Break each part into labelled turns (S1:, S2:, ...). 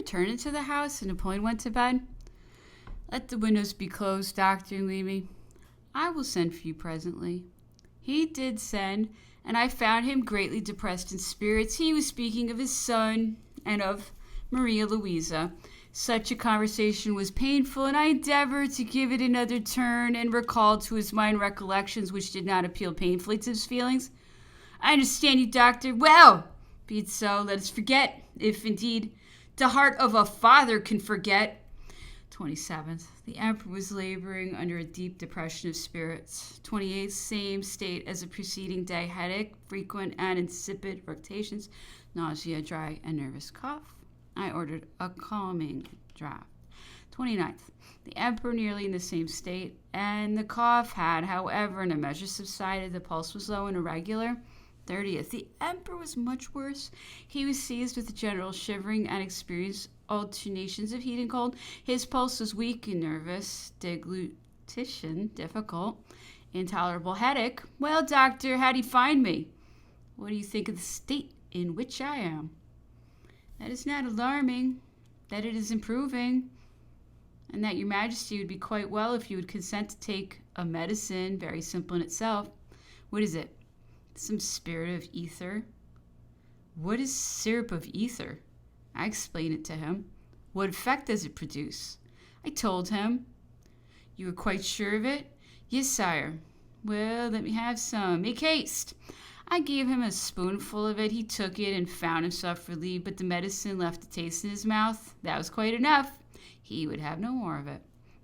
S1: return into the house and Napoleon went to bed. Let the windows be closed, Doctor, and leave me. I will send for you presently. He did send, and I found him greatly depressed in spirits. He was speaking of his son and of Maria Louisa. Such a conversation was painful, and I endeavored to give it another turn and recall to his mind recollections which did not appeal painfully to his feelings. I understand you, Doctor. Well, be it so. Let us forget, if indeed the heart of a father can forget. 27th. The emperor was laboring under a deep depression of spirits. 28th. Same state as the preceding day. Headache, frequent and insipid rotations, nausea, dry and nervous cough. I ordered a calming draught. 29th. The emperor nearly in the same state, and the cough had, however, in a measure subsided. The pulse was low and irregular. 30th. The emperor was much worse. He was seized with a general shivering and experienced alternations of heat and cold. His pulse was weak and nervous. Deglutition difficult. Intolerable headache. Well, doctor, how do you find me? What do you think of the state in which I am? That is not alarming, that it is improving, and that your majesty would be quite well if you would consent to take a medicine, very simple in itself. What is it? Some spirit of ether? What is syrup of ether? I explained it to him. What effect does it produce? I told him. You were quite sure of it? Yes, sire. Well, let me have some. Make haste. I gave him a spoonful of it. He took it and found himself relieved, but the medicine left a taste in his mouth. That was quite enough. He would have no more of it.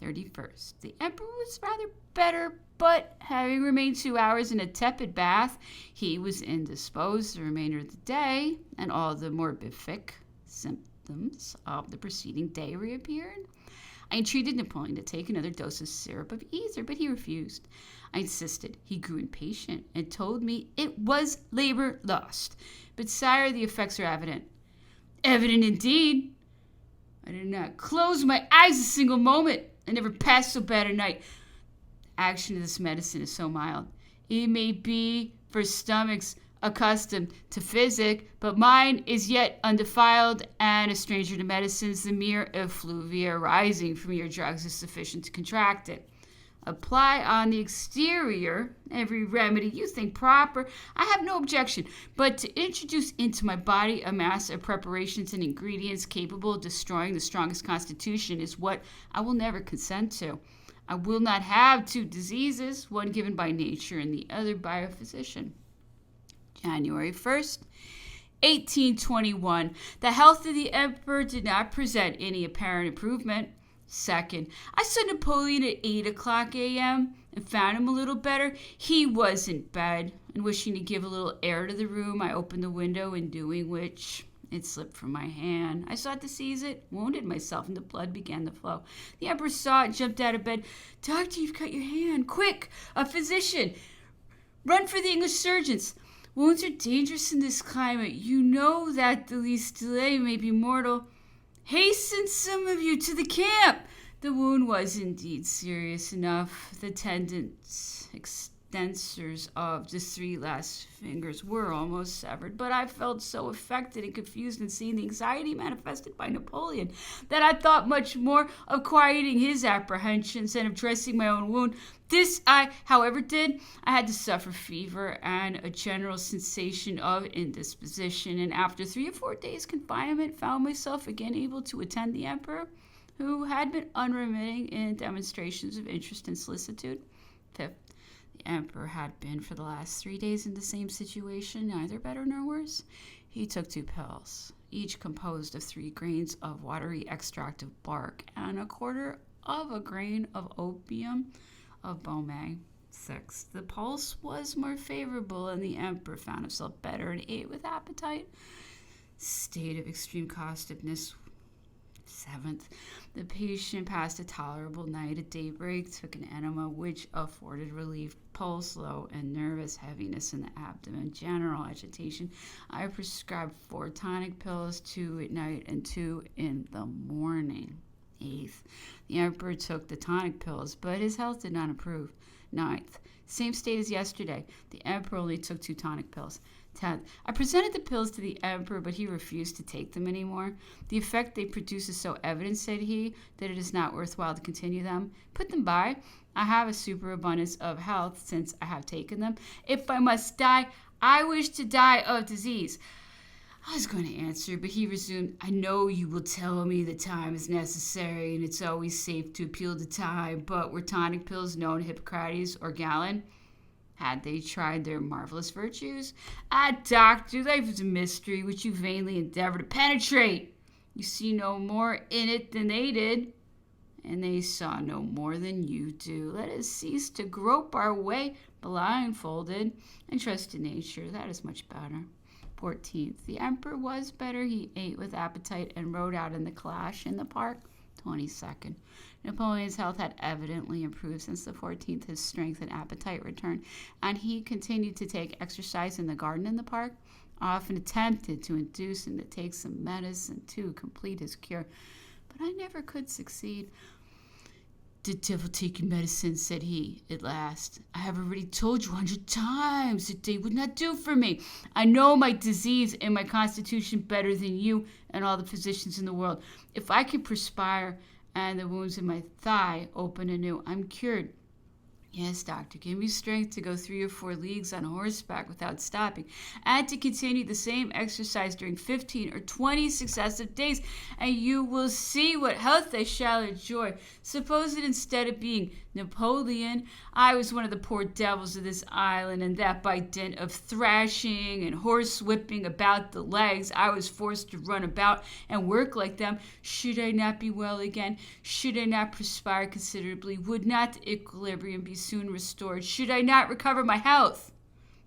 S1: 31st. The emperor was rather better, but having remained 2 hours in a tepid bath, he was indisposed the remainder of the day, and all the morbific symptoms of the preceding day reappeared. I entreated Napoleon to take another dose of syrup of ether, but he refused. I insisted. He grew impatient and told me it was labor lost. But, sire, the effects are evident. Evident indeed. I did not close my eyes a single moment. I never passed so bad a night. The action of this medicine is so mild. It may be for stomachs accustomed to physic, but mine is yet undefiled and a stranger to medicines. The mere effluvia arising from your drugs is sufficient to contract it. Apply on the exterior every remedy you think proper. I have no objection, but to introduce into my body a mass of preparations and ingredients capable of destroying the strongest constitution is what I will never consent to. I will not have two diseases, one given by nature and the other by a physician. January 1st, 1821. The health of the emperor did not present any apparent improvement. Second, I saw Napoleon at 8 o'clock a.m. and found him a little better. He was in bed, and wishing to give a little air to the room, I opened the window, in doing which it slipped from my hand. I sought to seize it, wounded myself, and the blood began to flow. The emperor saw it and jumped out of bed. Doctor, you've cut your hand. Quick, a physician. Run for the English surgeons. Wounds are dangerous in this climate. You know that the least delay may be mortal. Hasten, some of you, to the camp. The wound was indeed serious enough. The tendons, extensors of the 3 last fingers were almost severed, but I felt so affected and confused in seeing the anxiety manifested by Napoleon that I thought much more of quieting his apprehensions than of dressing my own wound. This I, however, did. I had to suffer fever and a general sensation of indisposition, and after 3 or 4 days' confinement, found myself again able to attend the emperor, who had been unremitting in demonstrations of interest and solicitude. 5th. The emperor had been for the last 3 days in the same situation, neither better nor worse. He took 2 pills, each composed of 3 grains of watery extract of bark and a quarter of a grain of opium of Beaumais. 6th. The pulse was more favorable, and the emperor found himself better and ate with appetite. State of extreme costiveness. 7th. The patient passed a tolerable night. At daybreak, took an enema which afforded relief. Pulse low and nervous heaviness in the abdomen. General agitation. I prescribed 4 tonic pills, 2 at night and 2 in the morning. 8th. The emperor took the tonic pills, but his health did not improve. 9th. Same state as yesterday. The emperor only took 2 tonic pills. 10th. I presented the pills to the emperor, but he refused to take them anymore. The effect they produce is so evident, said he, that it is not worthwhile to continue them. Put them by. I have a superabundance of health since I have taken them. If I must die, I wish to die of disease. I was going to answer, but he resumed, I know you will tell me that time is necessary and it's always safe to appeal to time, but were tonic pills known to Hippocrates or Galen? Had they tried their marvelous virtues? Doctor, life is a mystery which you vainly endeavor to penetrate. You see no more in it than they did, and they saw no more than you do. Let us cease to grope our way blindfolded and trust in nature. That is much better. 14th. The emperor was better. He ate with appetite and rode out in the calash in the park. 22nd. Napoleon's health had evidently improved since the 14th. His strength and appetite returned, and he continued to take exercise in the garden in the park. I often attempted to induce him to take some medicine to complete his cure, but I never could succeed. The devil take your medicine, said he at last. I have already told you 100 times that they would not do for me. I know my disease and my constitution better than you and all the physicians in the world. If I can perspire and the wounds in my thigh open anew, I'm cured. Yes, doctor, give me strength to go 3 or 4 leagues on horseback without stopping, and to continue the same exercise during 15 or 20 successive days, and you will see what health I shall enjoy. Suppose that instead of being Napoleon, I was one of the poor devils of this island, and that by dint of thrashing and horse-whipping about the legs, I was forced to run about and work like them. Should I not be well again? Should I not perspire considerably? Would not the equilibrium be soon restored? Should I not recover my health?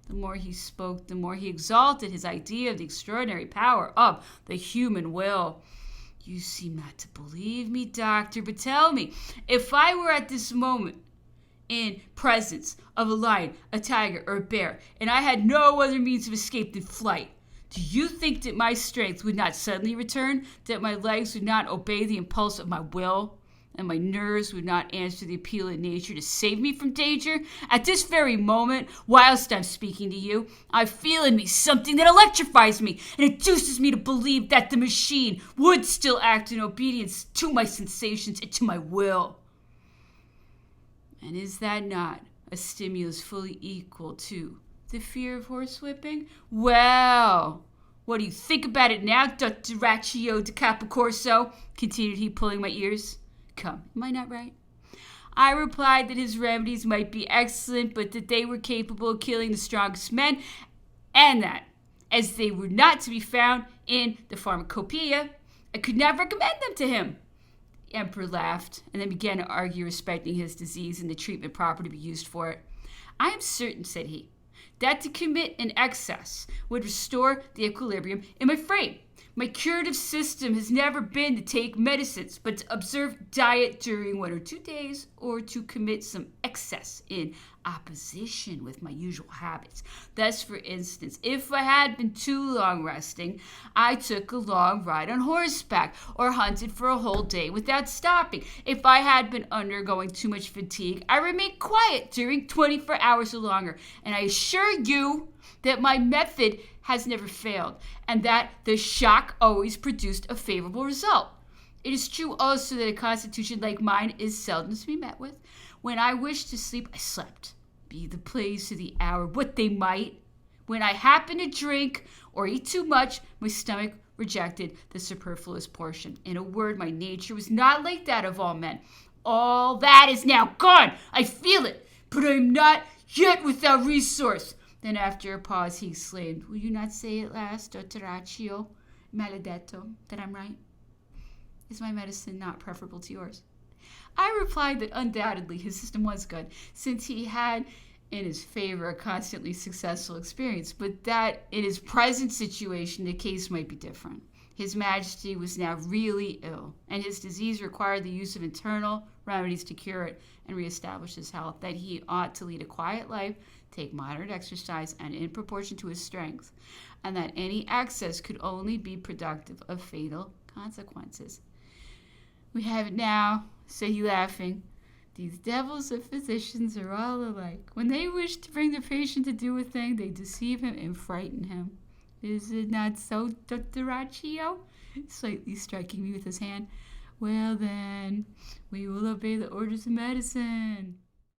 S1: The more he spoke, the more he exalted his idea of the extraordinary power of the human will. You seem not to believe me, doctor, but tell me, if I were at this moment in presence of a lion, a tiger, or a bear, and I had no other means of escape than flight, do you think that my strength would not suddenly return, that my legs would not obey the impulse of my will, and my nerves would not answer the appeal of nature to save me from danger? At this very moment, whilst I'm speaking to you, I feel in me something that electrifies me and induces me to believe that the machine would still act in obedience to my sensations and to my will. And is that not a stimulus fully equal to the fear of horsewhipping? Well, what do you think about it now, Dottoraccio de Capocorso? Continued he, pulling my ears. Come, am I not right? I replied that his remedies might be excellent, but that they were capable of killing the strongest men, and that, as they were not to be found in the pharmacopoeia, I could not recommend them to him. The emperor laughed, and then began to argue respecting his disease and the treatment proper to be used for it. I am certain, said he, that to commit an excess would restore the equilibrium in my frame. My curative system has never been to take medicines, but to observe diet during 1 or 2 days, or to commit some excess in opposition with my usual habits. Thus, for instance, if I had been too long resting, I took a long ride on horseback, or hunted for a whole day without stopping. If I had been undergoing too much fatigue, I remained quiet during 24 hours or longer, and I assure you that my method has never failed, and that the shock always produced a favorable result. It is true also that a constitution like mine is seldom to be met with. When I wished to sleep, I slept, be the place or the hour what they might. When I happened to drink or eat too much, my stomach rejected the superfluous portion. In a word, my nature was not like that of all men. All that is now gone. I feel it, but I am not yet without resource. Then after a pause he exclaimed, will you not say at last, Dottoraccio maledetto, that I'm right? Is my medicine not preferable to yours? I replied that undoubtedly his system was good, since he had in his favor a constantly successful experience, but that in his present situation the case might be different. His Majesty was now really ill, and his disease required the use of internal remedies to cure it and reestablish his health, that he ought to lead a quiet life, take moderate exercise, and in proportion to his strength, and that any excess could only be productive of fatal consequences. We have it now, said he, laughing. These devils of physicians are all alike. When they wish to bring the patient to do a thing, they deceive him and frighten him. Is it not so, Dr. Raccio? Slightly striking me with his hand. Well then, we will obey the orders of medicine.